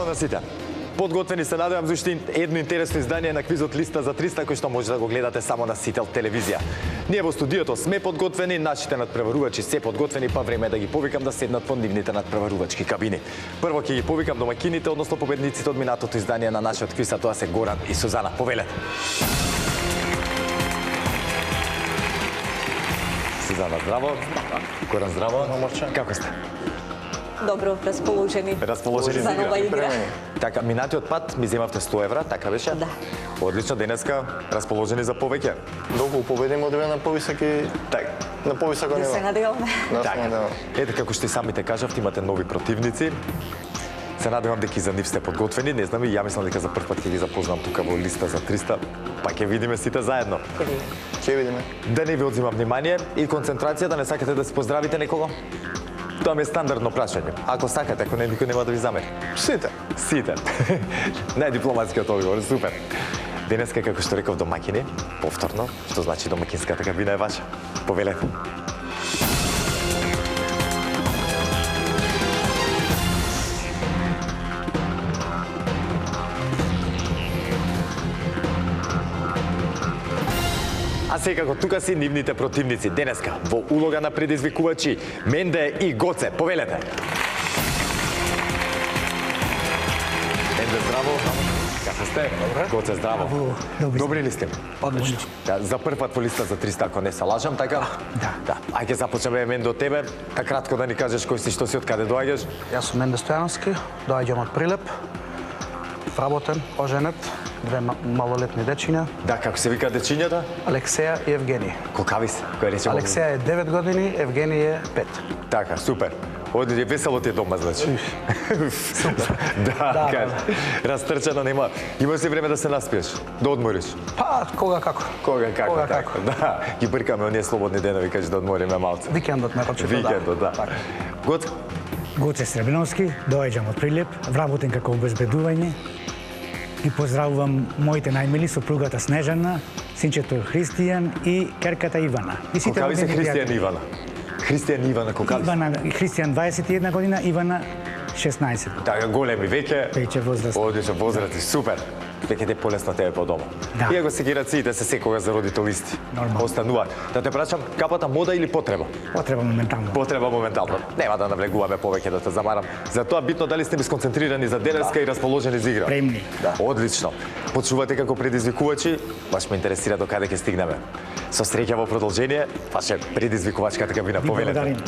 на сите. Подготвени се надевам за уште едно интересно издание на квизот Листа за 300 кој што може да го гледате само на Сител телевизија. Ние во студиото сме подготвени, нашите надпреварувачи се подготвени, па време е да ги повикам да седнат во нивните надпреварувачки кабини. Прво ќе ги повикам домаќините, односно победниците од минатото издание на нашиот квиз, а тоа се Горан и Сузана. Повелете. Сузана, здраво. Горан, здраво. Како сте? Добро, расположени. Расположени за нова игра. Така, минатиот пат ми земавте 100 евра, така беше? Да. Одлично, денеска расположени за повеќе. Доколку победиме одиме на повисоки, на повисоко Да ниво. се надеваме. Така. Ете како што и самите кажавте, имате нови противници. Се надевам дека и за нив сте подготвени. Не знам, и ја мислам дека за прв пат ќе ги запознам тука во Листа за 300, па ќе видиме сите заедно. Ќе видиме. Да не ви одзимам внимание и концентрација, да не сакате да се поздравите некого? Тоа ми е стандардно прашање. Ако сакате, ако не, никој нема да ви замери. Сите. Сите. Најдипломатскиот одговор, супер. Денеска, како што реков, домаќини, повторно, што значи домаќинската кабина е ваша. Повелете. А секако тука си нивните противници. Денеска во улога на предизвикувачи Менде и Гоце. Повелете. Менде, здраво. Како сте? Гоце, здраво. Добри ли сте? Одлично. Да, за прв пат во Листа за 300, ако не се лажам, така? Да. Ајде започнеме, Менде, од тебе. Та кратко да ни кажеш кој си, што си, од каде доаѓаш? Јас сум Менде Стојановски, доаѓам од Прилеп, вработен, оженет, две малолетни дечиња, Да, како се вика дечињата? Алексеја и Евгенија. Колкави се? Кој рече? Алексеја е 9 години, Евгенија е 5. Така, супер. Оди, весело ти е дома, значи. Да, кажа. Растрчано нема. Имаш ли време да се наспиеш? Да одмориш? Па, кога како? Кога како? Да, ги бркаме оние слободни денови, кажи да одмориме малце. Викендот нарочито, Викендот, да. Така. Гоце? Гоце Сребеновски, доаѓам од Прилеп, вработен како обезбедување. Ги поздравувам моите најмили, сопругата Снежана, синчето Христијан и керката Ивана. И сите Колкави се роднини Христијан пријатели. Ивана? Христијан Ивана, колкави се? Ивана, Христијан 21 година, Ивана 16. Така, големи, Веќе возраст. Одлично, возрасти, супер. Веќе те полесно тебе по дома. Да. Иако се ги раците се секогаш за родителисти. Нормално. Остануваат. Да те прашам, капата мода или потреба? Потреба моментално. Потреба моментално. Нема да навлегуваме повеќе да те замарам. Затоа битно дали сте ми сконцентрирани за денеска и расположени за игра. Премни. Да. Одлично. Почувате како предизвикувачи, баш ме интересира до каде ќе стигнеме. Со среќа во продолжение, ваше предизвикувачката кабина. Ви Повелете. благодарим.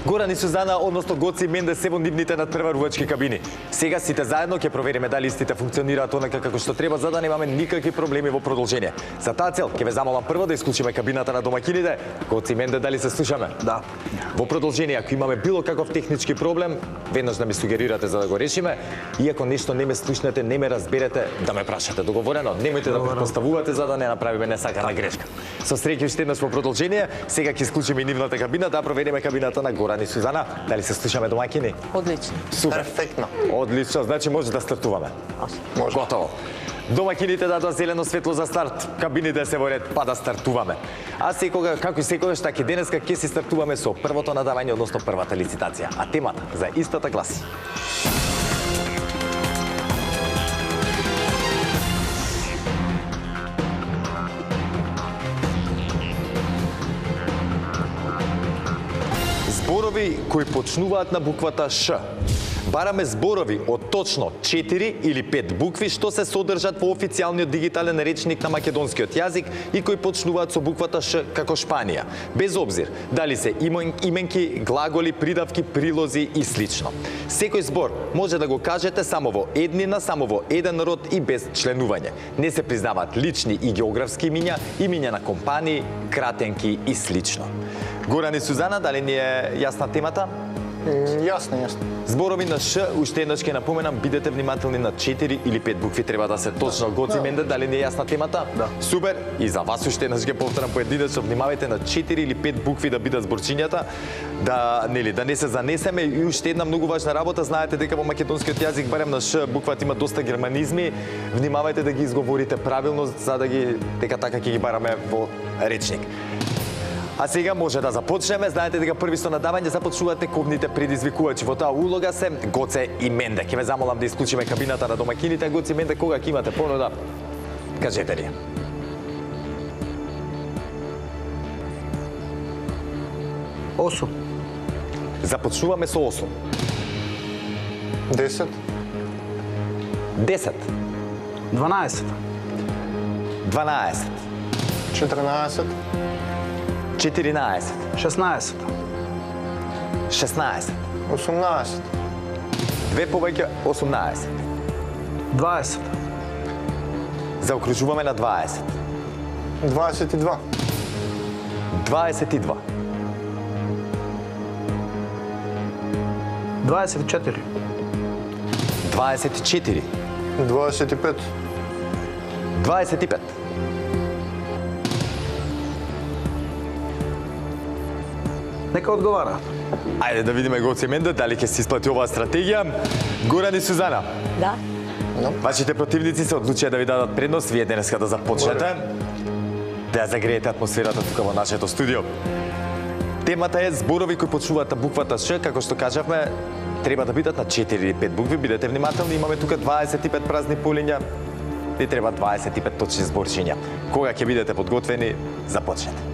Горан и Сузана, односно Гоци и Менде се во нивните надпреварувачки кабини. Сега сите заедно ќе провериме дали истите функционираат онака како што треба, за да немаме никакви проблеми во продолжение. За таа цел ќе ве замолам прво да исклучиме кабината на домаќините. Гоци и Менде, дали се слушаме? Да. Во продолжение, ако имаме било каков технички проблем, веднаш да ми сугерирате за да го решиме. И ако нешто не ме слушнете, не ме разберете, да ме прашате. Договорено? Немојте да претпоставувате за да не направиме несакана грешка. Со среќа уште еднаш во продолжение, сега ќе исклучиме и нивната кабина да провериме кабината на Горан и Сузана. Дали се слушаме домаќини? Одлично. Супер. Перфектно. Одлично, значи може да стартуваме. Може. Готово. Домаќините дадоа зелено светло за старт, кабините се во ред, па да стартуваме. А секога, како и секогаш, така и денеска ќе си стартуваме со првото надавање, односно првата лицитација. А темата за истата гласи: зборови кои почнуваат на буквата Ш. Бараме зборови од точно 4 или 5 букви што се содржат во официјалниот дигитален речник на македонскиот јазик и кои почнуваат со буквата Ш како Шпанија, без обзир дали се именки, глаголи, придавки, прилози и слично. Секој збор може да го кажете само во еднина, само во еден род и без членување. Не се признаваат лични и географски имиња, имиња на компании, кратенки и слично. Горан и Сузана, дали ни е јасна темата? Јасно, јасно. Зборови на Ш, уште еднаш ќе напоменам, бидете внимателни на 4 или 5 букви, треба да се точно. Гоци Менде, дали не е јасна темата? Да. Супер. И за вас уште еднаш ќе повторам поединечно, внимавајте на 4 или 5 букви да бидат зборчињата, да не се занесеме. И уште една многу важна работа, знаете дека во македонскиот јазик барем на Ш буквата има доста германизми, внимавајте да ги изговорите правилно за да ги дека така ќе ги бараме во речник. А сега може да започнеме. Знаете дека први со надавање започнуваат нековните предизвикувачи. Во таа улога се Гоце и Менде. Ќе ве замолам да исклучиме кабината на домакините. Гоце и Менде, кога ќе имате понуда, кажете ни. Осум. Започнуваме со 8. 10, 10, 12. 12, 14, 14, 16. 16, 18, две повеќе 18. 20. Заокружуваме на 20. 22, 22, 24. 24, 25, 25. Нека одговара. Ајде да видиме Гоце и Менде дали ќе се исплати оваа стратегија. Горан и Сузана, Да. вашите противници се одлучија да ви дадат предност, вие денеска да започнете. Да ја загреете атмосферата тука во нашето студио. Темата е зборови кои почнуваат на буквата Ш, како што кажавме, треба да бидат на 4 или 5 букви, бидете внимателни, имаме тука 25 празни полиња и треба 25 точни зборчиња. Кога ќе бидете подготвени, започнете.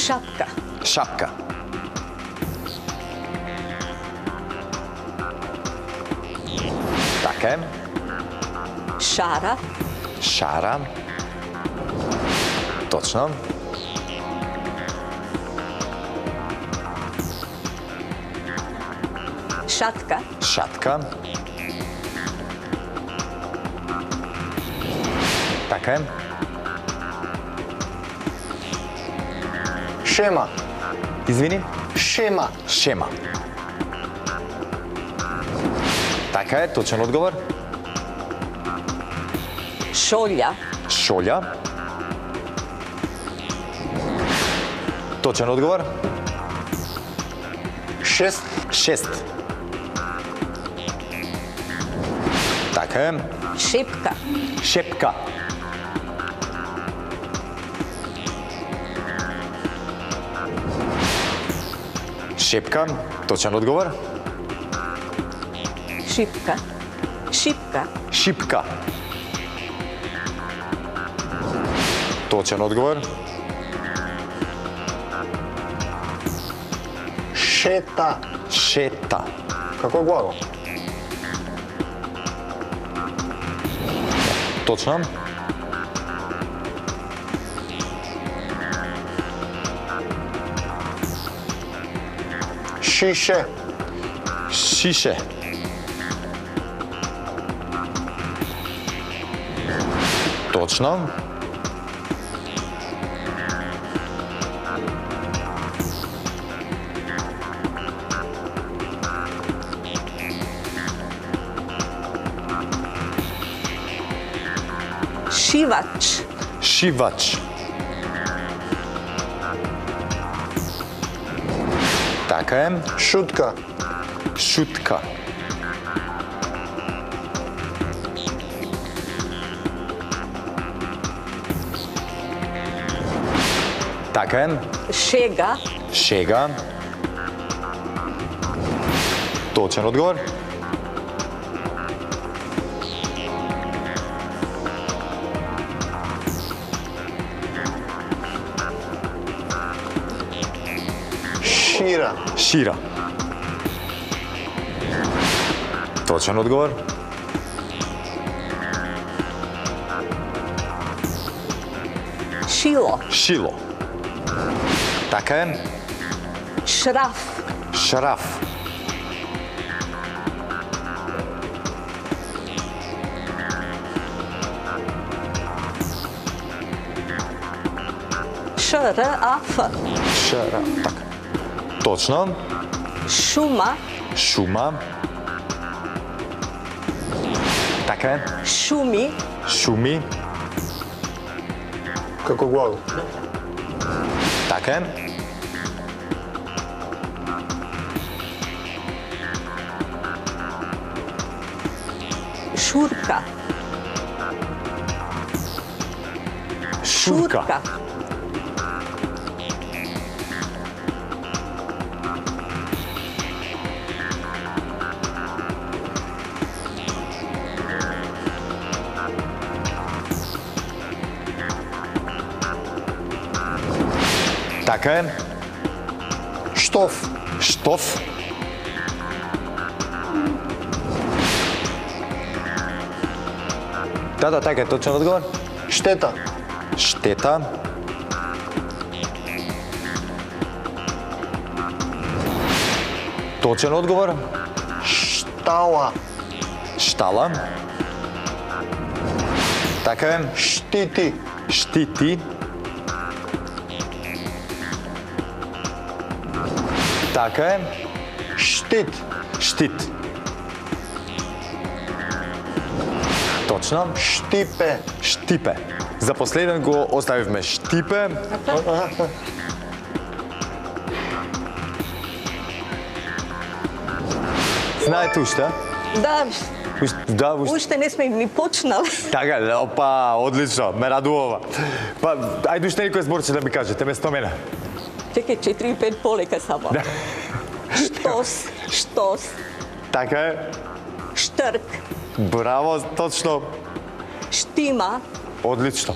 Шапка. Шапка. Така е. Шара. Шара. Точно. Шатка. Шатка. Така е. шема, Извини. шема, Шема. Така е, точен одговор. Шолја. Шолја. Точен одговор. 6, 6. Така е. Шепка. Шепка. Шепка. Точен одговор. Шипка. Шипка. Шипка. Точен одговор. шета, Шета. како глагол, Точно. шише, Шише. Точно. Шивач. Шивач. Така е. шутка, Шутка. Така е. Шега. Шега. Точен одговор. шира, Шира. Точен одговор. Шило. Шило. Така е. Шраф. Шраф. Шраф. Шара. Така. Точно. Шума. Шума. Така е. Шуми. Шуми. Како глагол. Така е. Шурка. Шурка. Така е. Штоф. Штоф. Да, така е, точен одговор. Штета. Штета. Точен одговор. Штала. Штала. Така е. Штити. Штити. Така е. Штит. Штит. Точно. Штипе. Штипе. За последен го оставивме штипе. Знаете уште? Да, Да, уште. уште не сме ни почнали. Така, опа, одлично, ме радува. Па, ајде уште некој зборче да ми кажете, место мене. Чекај, 4 и 5 полека само. Да. Штос. Штос. Така е. Штрк. Браво, точно. Штима. Одлично.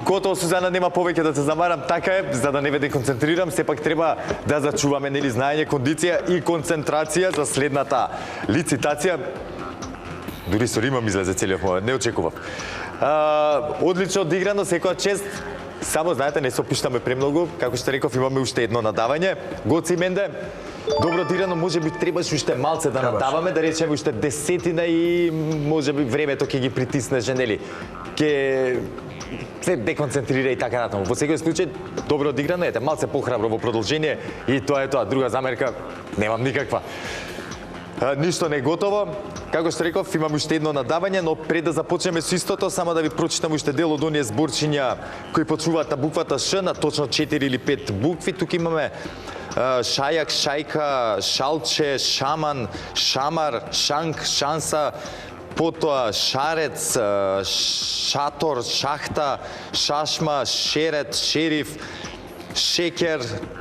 Готово, Сузана, нема повеќе да се замарам, така е, за да не ве деконцентрирам, сепак треба да зачуваме нели знаење, кондиција и концентрација за следната лицитација. Дури со римам излезе целиот момент, не очекував. Одлично одиграно, секоја чест. Само знаете, не се опиштаме премногу, како што реков, имаме уште едно надавање. Гоци Менде, добро одиграно, можеби требаше уште малце да надаваме, да речеме уште 10 и можеби времето ќе ги притиснеше, нели? Ќе се деконцентрира и така натаму. Во секој случај, добро одиграно, ете, малце похрабро во продолжение и тоа е тоа. Друга замерка немам никаква. Ништо не е готово. Како што реков, имам уште едно надавање, но пред да започнеме со истото, само да ви прочитам уште дел од оние зборчиња кои почнуваат на буквата Ш, на точно 4 или 5 букви. Тука имаме шајак, шајка, шалче, шаман, шамар, шанк, шанса, потоа шарец, шатор, шахта, шашма, шерет, шериф, шекер,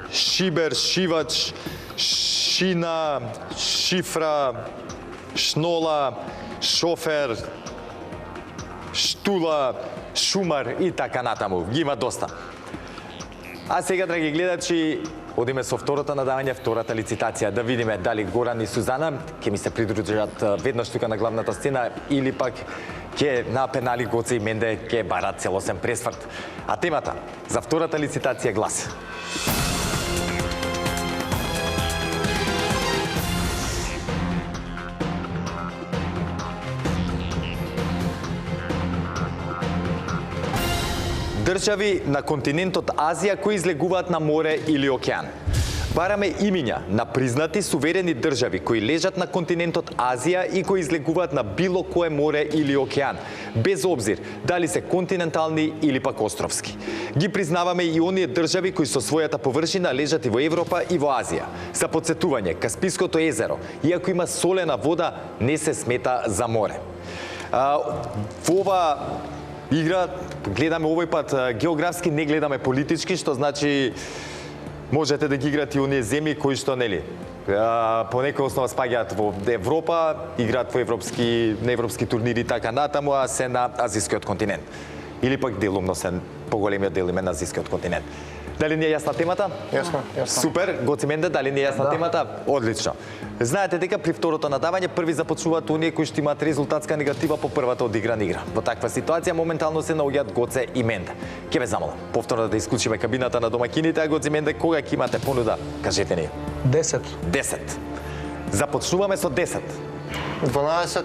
шибер, шивач, шина, шифра, шнола, шофер, штула, шумар и така натаму. Ги има доста. А сега, драги гледачи, одиме со второто надавање, втората лицитација, да видиме дали Горан и Сузана ќе ми се придружат веднаш тука на главната сцена или пак ќе на пенали Гоце и Менде ќе барат целосен пресврт. А темата за втората лицитација гласи: држави на континентот Азија кои излегуваат на море или океан. Бараме имиња на признати суверени држави кои лежат на континентот Азија и кои излегуваат на било кое море или океан, без обзир дали се континентални или пак островски. Ги признаваме и оние држави кои со својата површина лежат и во Европа и во Азија. За потсетување, Каспиското езеро, иако има солена вода, не се смета за море. Во ова игра гледаме овој пат географски, не гледаме политички, што значи можете да ги играте и оние земји кои што нели по некоја основа спаѓаат во Европа, играат во на европски турнири и така натаму, а се на азискиот континент. Или пак делумно се поголемиот дел име на азискиот континент. Дали ни е јасна темата? Јасно, јасно. Супер, Гоце Менде, дали ни е јасна темата? Одлично. Знаете дека при второто надавање први започнуваат оние кои што имаат резултатска негатива по првата одиграна игра. Во таква ситуација моментално се наоѓаат Гоце и Менде. Ќе ве замолам повторно да исклучиме кабината на домакините, а Гоце и Менде, кога ќе имате понуда, кажете ни. 10. 10. Започнуваме со 10. 12.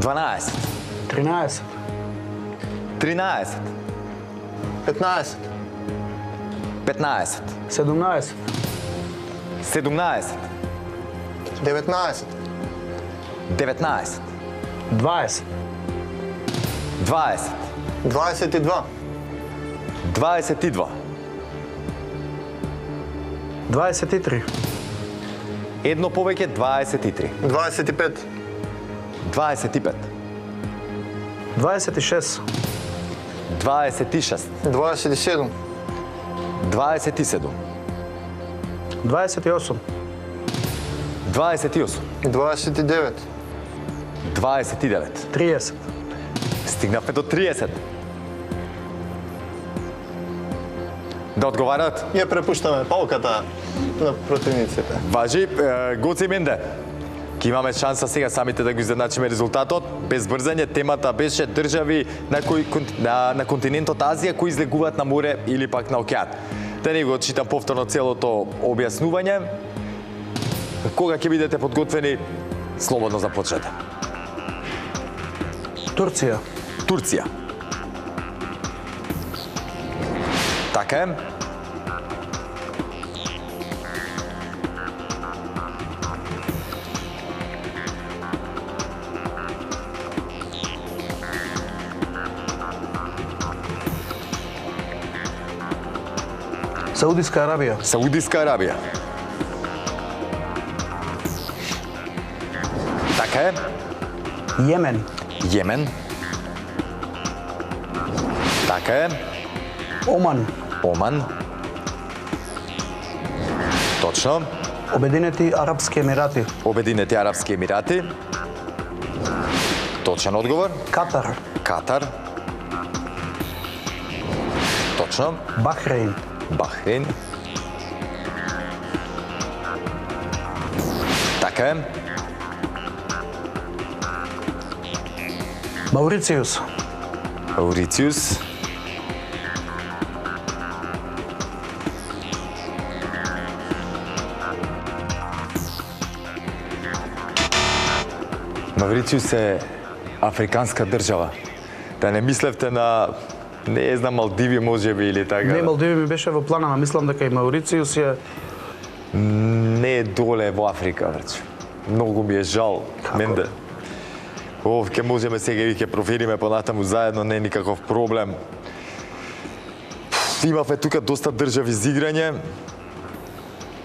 12. 13. 13. 15. 15, 17, 17, 19, 19, 20, 20, 22, 22, 23, едно повеќе 23, 25, 25, 26, 26, 27, 27, 28, 28, 29, 29. 30, Стигнавме до 30. Да одговарат? ја препуштаме палката на противниците. Важи, Гоце Менде. Ке имаме шанса сега самите да го изедначиме резултатот. Без брзање, темата беше држави на континентот Азија кои излегуваат на море или пак на океан. Да не го читам повторно целото објаснување. Кога ќе бидете подготвени, слободно започнете. Турција, Турција. Така е. Саудиска Арабија, Саудиска Арабија. Така е. Јемен, Јемен. Така е. Оман, Оман. Точно. Обединети Арапски Емирати, Обединети Арапски Емирати. Точен одговор. Катар, Катар. Точно. Бахрейн, Бахрейн. Така е. Маурицијус, Маурициус. Маврициус е африканска држава. Да не мислевте на, не знам, Малдиви можеби или така. не Малдиви ми беше во планама, мислам дека и Маурицијус е Не е доле во Африка, враче. Многу ми е жал. Како? Менде. Ке можеме сега и ќе провериме понатаму заедно, не е никаков проблем. Имавме тука доста држави за играње.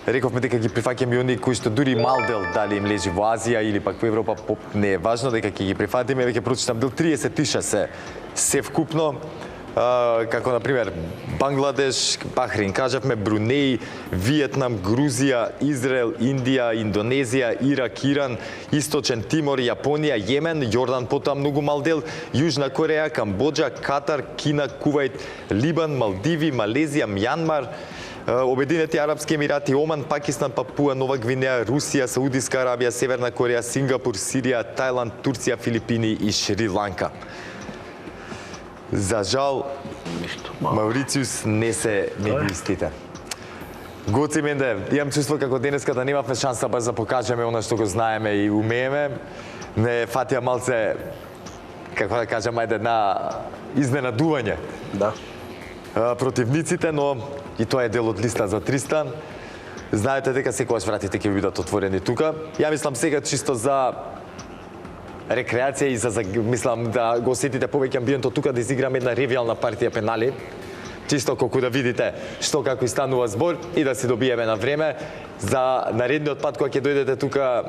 Рековме дека ги прифаќаме и оние кои што дури мал дел дали им лежи во Азија или пак во Европа, не е важно дека ќе ги прифатиме, веќе прочитам дел 36 се вкупно. Како на пример Бангладеш, Бахрейн, кажавме Брунеј, Виетнам, Грузија, Израел, Индија, Индонезија, Ирак, Иран, Источен Тимор, Јапонија, Јемен, Јордан, потоа многу мал дел, Јужна Кореја, Камбоџа, Катар, Кина, Кувајт, Либан, Малдиви, Малезија, Мјанмар, Обединети Арапски Емирати, Оман, Пакистан, Папуа, Нова Гвинеја, Русија, Саудиска Арабија, Северна Кореја, Сингапур, Сирија, Тајланд, Турција, Филипини и Шри Ланка. За жал, Маурициус не се медиустите. Гоце Менде, имам чувство како денеска да немавме шанса баш да покажеме она што го знаеме и умееме. Не фатија малце, како да кажам, ајде една изненадување. да. Противниците, но и тоа е дел од листа за 300. Знаете дека секогаш вратите ќе бидат отворени тука. Ја мислам сега чисто за рекреација и мислам да го осетите повеќе амбиентот тука да изиграме една ревијална партија пенали. Чисто колку да видите што како и станува збор и да се добиеме на време за наредниот пат кога ќе дојдете тука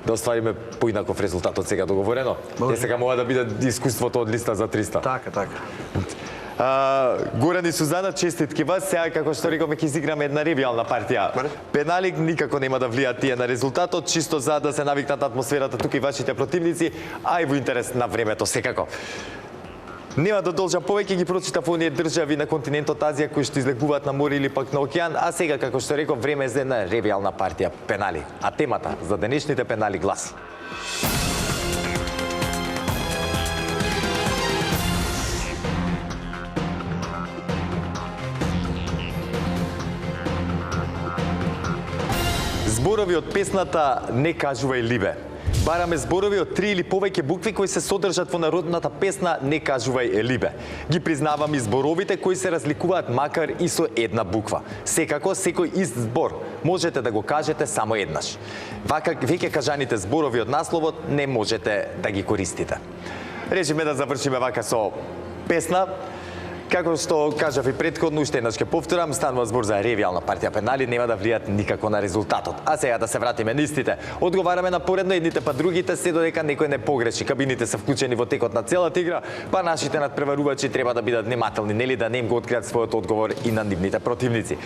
да оствариме поинаков резултат од сега договорено. Може. Сега мора да биде искуството од листа за 300. Така, така. Горан и Сузана, честитки вас. Сега, како што рековме, ќе изиграме една ревијална партија. Пенали никако нема да влијат тие на резултатот, чисто за да се навикнат атмосферата тука и вашите противници, а и во интерес на времето секако. Нема да должам повеќе, ги прочитав оние држави на континентот Азија кои што излегуваат на море или пак на океан, а сега, како што реков, време е за една ревијална партија пенали. А темата за денешните пенали гласи: зборови од песната "Не кажувај либе". Бараме зборови од 3 или повеќе букви кои се содржат во народната песна "Не кажувај Елибе". Ги признавам и зборовите кои се разликуваат макар и со една буква. Секако секој ист збор можете да го кажете само еднаш. Вака веќе кажаните зборови од насловот не можете да ги користите. Режиме да завршиме вака со песна. Како што кажав и претходно, уште еднаш ќе повторам, станува збор за ревијална партија пенали, нема да влијат никако на резултатот. А сега да се вратиме на истите. Одговараме на поредно едните па другите, се додека некој не погреши. Кабините се вклучени во текот на целата игра, па нашите надпреварувачи треба да бидат внимателни, нели да не им го откријат својот одговор и на нивните противници.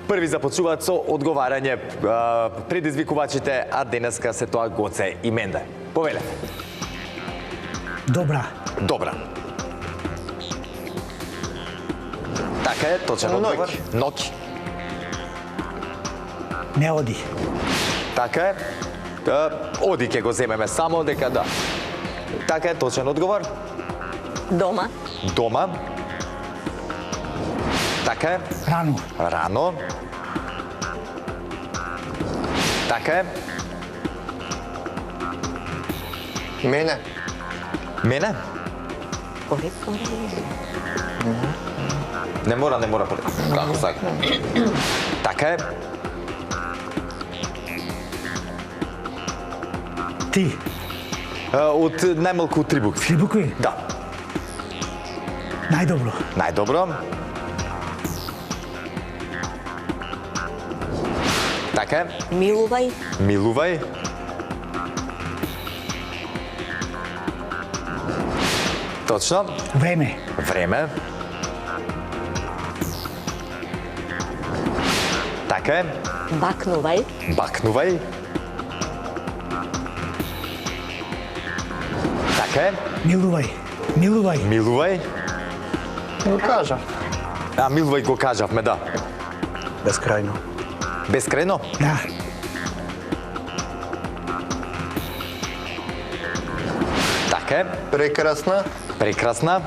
Први започнуваат со одговарање предизвикувачите, а денеска се тоа Гоце и Менде. Повеле. Добра. Добра. Така е, точен одговор. Ноќ. Не оди. Така е. Оди ќе го земеме само дека да. Така е, точен одговор. Дома. Дома. Така е. Рано. Рано. Така е. Мене. Мене? Поред. Не мора поред. Како сака. Така е. Ти. Од најмалку 3 букви. 3 букви. Да. Најдобро. Најдобро. Така е. Милувај. Милувај. Точно. Време. Време. Така е. Бакнувај. Бакнувај. Така е. Милувај. Милувај. Милувај. Го кажа. Милувај го кажавме, да. Безкрајно. Бескрајно. Да. Така е. Прекрасна. Прекрасна.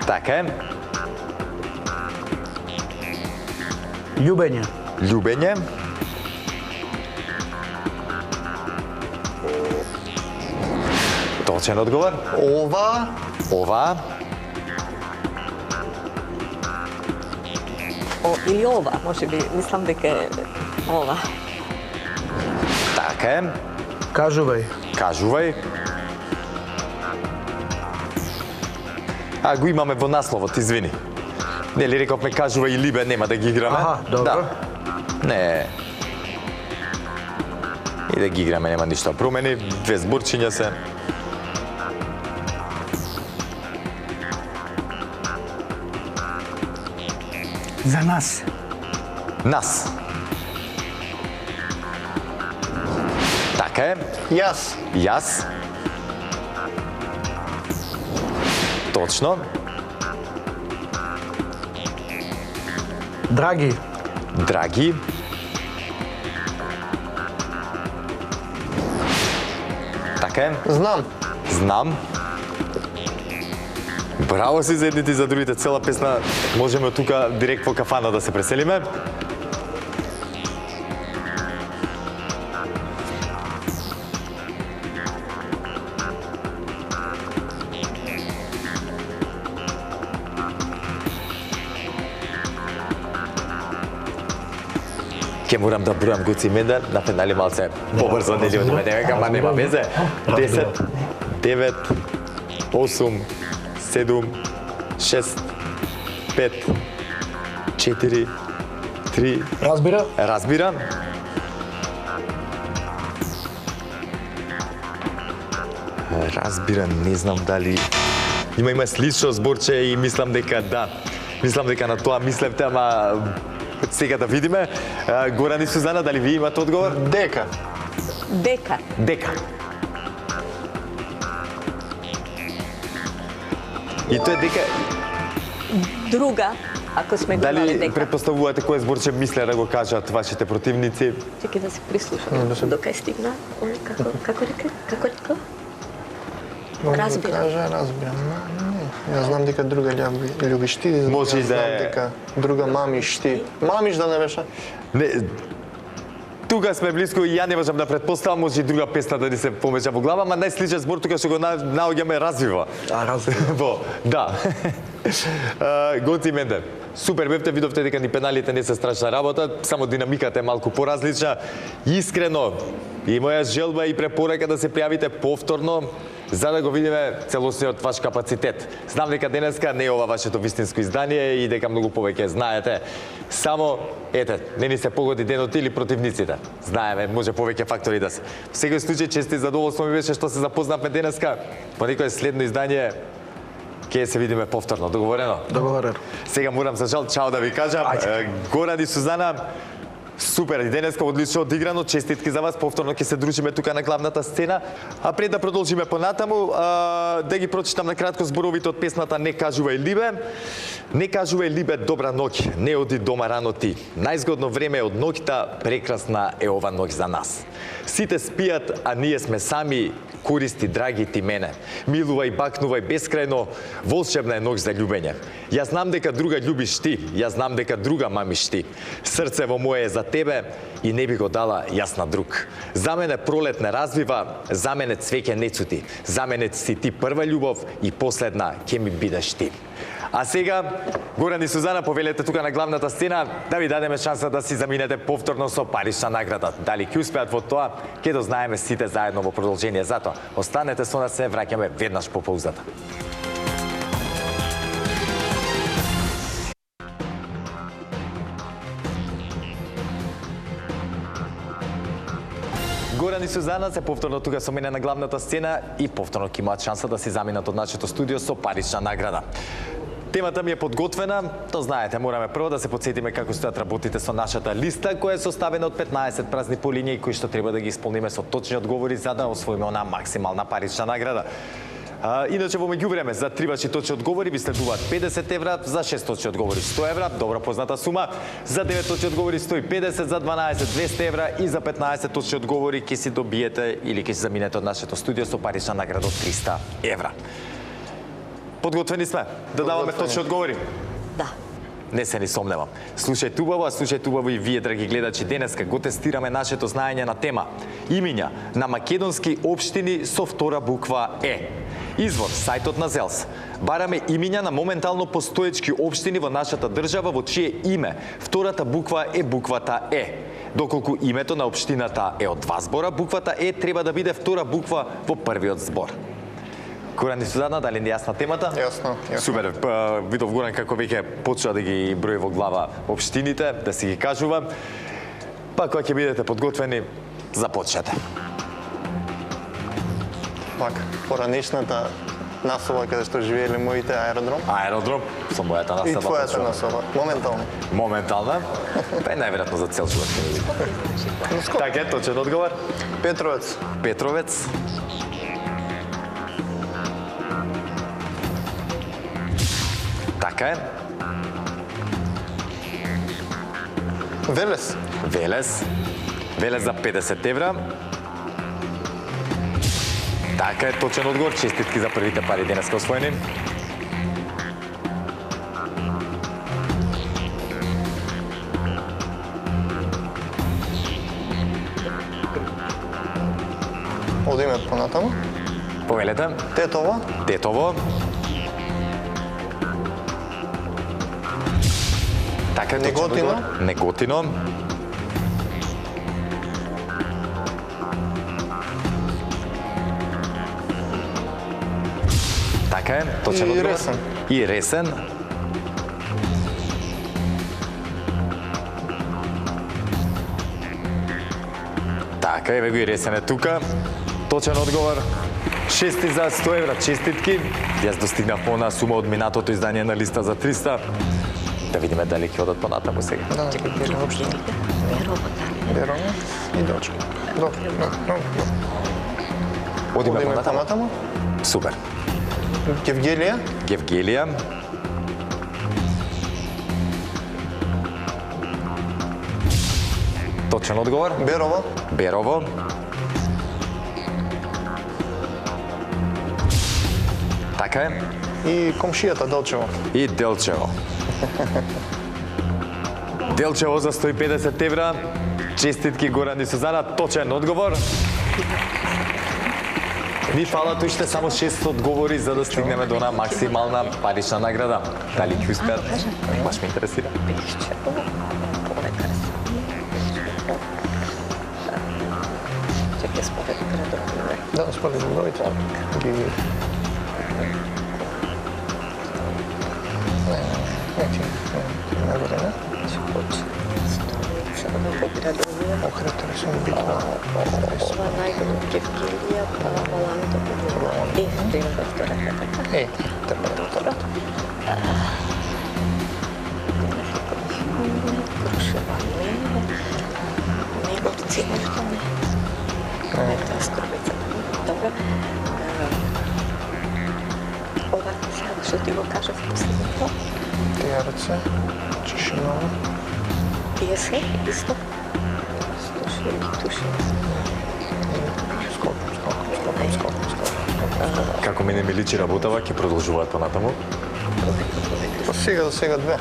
Така е. Љубење. Љубење. Точен одговор. Ова. Ова. Или ова, може би, мислам дека е ова. Така е. Кажувај. Кажувај. Го имаме во насловот, извини. Нели рековме кажувај и Либе, нема да ги играме? Аха, добро. Да. Не. И да ги играме, нема ништо да промени. 2 зборчиња се. За нас. Нас. Така е. Јас. Јас. Точно. Драги. Драги. Така е. Знам. Знам. Браво си за едните и за другите. Цела песна можеме од тука директ во кафана да се преселиме. Ке морам да бројам Гоце и Менде, на пенали малце побрзо нели одиме дека, ма нема везе. 10, 9, 8, 7, 6, 5, 4, 3. Разбира? Разбирам. Разбирам, не знам дали има слично зборче и мислам дека да. Мислам дека на тоа мислевте, ама сега да видиме. Горан и Сузана, дали ви имате одговор? Дека. Дека. Дека. И тоа е дека. Друга, ако сме го имали Дали дека. предпоставувате кој зборче мисле да го кажат вашите противници? Чекай да се прислушам. Дока е стигна? Како река? Разбирам. Кажа, разбирам. Не, јас знам дека друга љубиш ти. Може и да знам е. дека друга мамиш ти. Мамиш да не беше? Не, тука сме блиску и ја не можам да претпоставам, може и друга песна да ни се помеша во глава, ама најсличен збор тука што го наоѓаме развива. Развива. Да. Готи менде. Супер бевте, видовте дека ни пеналите не се страшна работа, само динамиката е малку поразлична. Искрено, и моја желба и препорака да се пријавите повторно, за да го видиме целосниот ваш капацитет. Знам дека денеска не е ова вашето вистинско издание и дека многу повеќе знаете. Само, ете, не ни се погоди денот или противниците. Знаеме, може повеќе фактори да се. В секој случај, чести задоволство ми беше што се запознавме денеска. По некое следно издание ќе се видиме повторно. Договорено? Договорено. Сега морам за жал чао да ви кажам. Горан и Сузана, супер, и денеска одлично одиграно, честитки за вас, повторно ќе се дружиме тука на главната сцена. А пред да продолжиме понатаму, да ги прочитам на кратко зборовите од песната Не кажувај либе. Не кажувај либе, добра ноќ, не оди дома рано ти. Најзгодно време од ноќта, прекрасна е ова ноќ за нас. Сите спијат, а ние сме сами, користи драги ти мене. Милувај, бакнувај бескрајно, волшебна е ноќ за љубење. Јас знам дека друга љубиш ти, јас знам дека друга мамиш ти. Срце во мое е за тебе и не би го дала јас на друг. За мене пролет не развива, за мене цвеќе не цути. За мене си ти прва љубов и последна ќе ми бидеш ти. А сега, Горан и Сузана, повелете тука на главната сцена да ви дадеме шанса да си заминете повторно со парична награда. Дали ќе успеат во тоа, ќе дознаеме сите заедно во продолжение. Затоа, останете со нас, се враќаме веднаш по паузата. Горан и Сузана се повторно тука со мене на главната сцена и повторно ќе имаат шанса да си заминат од нашето студио со парична награда. Темата ми е подготвена, то знаете, мораме прво да се подсетиме како стојат работите со нашата листа, која е составена од 15 празни полиња кои што треба да ги исполниме со точни одговори за да освоиме онаа максимална парична награда. Иначе во меѓувреме за 3 ваши точни одговори ви следуваат 50 евра, за 6 точни одговори 100 евра, добро позната сума, за 9 точни одговори 150, за 12 200 евра и за 15 точни одговори ќе си добиете или ќе си заминете од нашето студио со парична награда од 300 евра. Подготвени сме да даваме точни одговори? Да. Не се ни сомневам. Слушајте убаво, а слушајте убаво и вие, драги гледачи. Денеска го тестираме нашето знаење на тема имиња на македонски општини со втора буква Е. Извор, сајтот на ЗЕЛС. Бараме имиња на моментално постоечки општини во нашата држава во чие име втората буква е буквата Е. Доколку името на општината е од 2 збора, буквата Е треба да биде втора буква во првиот збор. Горан и Сузана, дали не јасна темата? Јасно. Супер, видов Горан како веќе почна да ги брои во глава општините, да си ги кажува. Па кога ќе бидете подготвени, започнете. Пак, поранешната насоба каде што живееле моите аеродром. Аеродром, со мојата И насоба. твојата насоба, моментално. Моментална, па е најверојатно за цел живот. Така е, точен одговор. Петровец. Петровец. Така е. Велес. Велес. Велес за 50 евра. Така е, точен одговор. Честитки за првите пари денеска освоени. Одиме понатаму. Повелете. Тетово. Тетово. Така е, точен Неготино. одговор. Неготино. Така е, точен И одговор. Ресен. И Ресен. Така, еве го и Ресен е тука. Точен одговор. 6 за 100 евра, честитки. Јас достигнав по онаа сума од минатото издание на листа за 300. Да видиме дали ќе одат понатаму сега. Да, Чекај, општините. Верово, да. Верово. И дочка. Добро. Одиме Одиме понатаму. понатаму. Супер. Гевгелија. Гевгелија. Точен одговор. Берово. Берово. Така е. И комшијата Делчево. И Делчево. Делчево за 150 евра. Честитки Горан и Сузана, точен одговор. Ни фалат уште само 6 одговори за да стигнеме до онаа максимална парична награда. Дали ќе успеат? Баш ме интересира. Чекай, според градовите. Да, според градовите. Нагоре, не? Охрата сум битва. Ова најголем Гевгелија, Баланто, Ефрем доктората, така? Докторат. Крушева не, Неговци нешто не. Не, таа скорбица. Добро. Ова сега што ти го кажав последното. Теарце, Чешинова. Тие се исто. Како мене ми личи работава, ќе продолжуваат понатаму. Па сега, за сега две.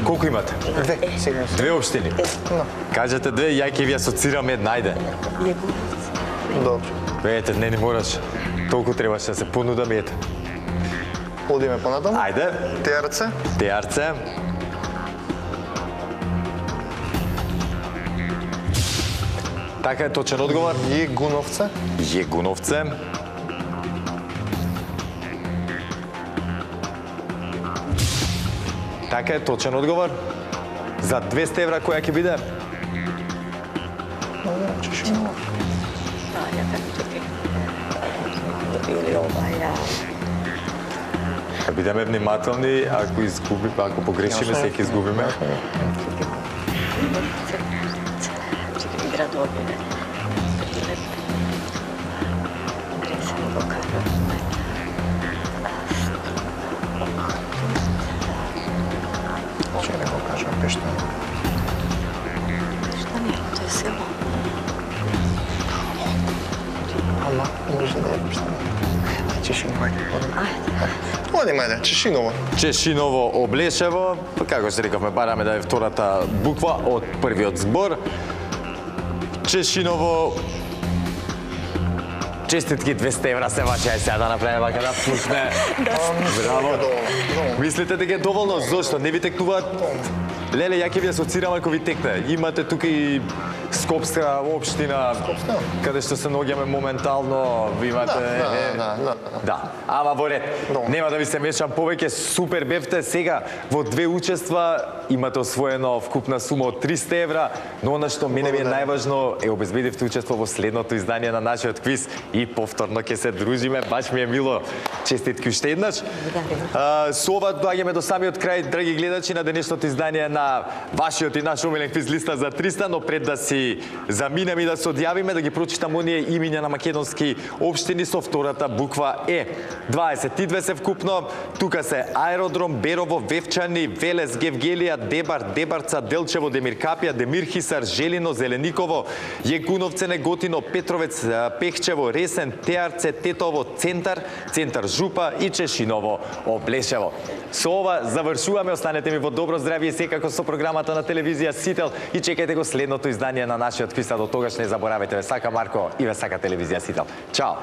Колку имате? Две, сега. Две општини. Да. Кажете две, ја ќе ви асоцирам една, ајде. Добро. Ете, не мораш. Толку требаше да се понудам, ете. Одиме понатаму. Ајде. Теарце. Теарце. Така е точен одговор. Јегуновце. Јегуновце. Така е точен одговор. За 200 евра која ќе биде? Чешинова. Или ова ја... Да бидеме внимателни, ако погрешиме, се ќе изгубиме. Градовите. Ресен го кажуваме. Че не го кажам, Пешта. Пешта не, тоа е село. Ама, може да е Пешта. Чешинова, ајде. Одиме, ајде, Чешинова. Чешиново, Облешево. Како што рековме, бараме да е втората буква од првиот збор. Чешиново. Честитки 200 евра се ваши, ај сега да направиме вака да пушне. Браво. Мислите дека е доволно? Зошто? Не ви текнуваат? Леле, ја ќе ви асоцирам ако ви текне. Имате тука и Скопска општина, каде што се наоѓаме моментално. Ви имате... Да, ама во ред. Нема да ви се мешам повеќе, супер бевте. Сега во две учества имате освоено вкупна сума од 300 евра, но она што мене ми е најважно е обезбедивте учество во следното издание на нашиот квиз и повторно ќе се дружиме. Баш ми е мило. Честитки уште еднаш. Со ова доаѓаме до самиот крај, драги гледачи, на денешното издание на вашиот и наш омилен квиз листа за 300, но пред да си заминеме и да се одјавиме, да ги прочитам оние имиња на македонски општини со втората буква Е. 22 се вкупно, тука се Аеродром, Берово, Вевчани, Велес, Гевгелија, Дебар, Дебарца, Делчево, Демиркапија, Демирхисар, Желино, Зелениково, Јегуновце, Неготино, Петровец, Пехчево, Ресен, Теарце, Тетово, Центар, Центар Жупа и Чешиново, Облешево. Со ова завршуваме, останете ми во добро здравје секако со програмата на телевизија Сител и чекајте го следното издание на нашиот квиз. До тогаш не заборавајте, ве сака Марко и ве сака телевизија Сител. Чао!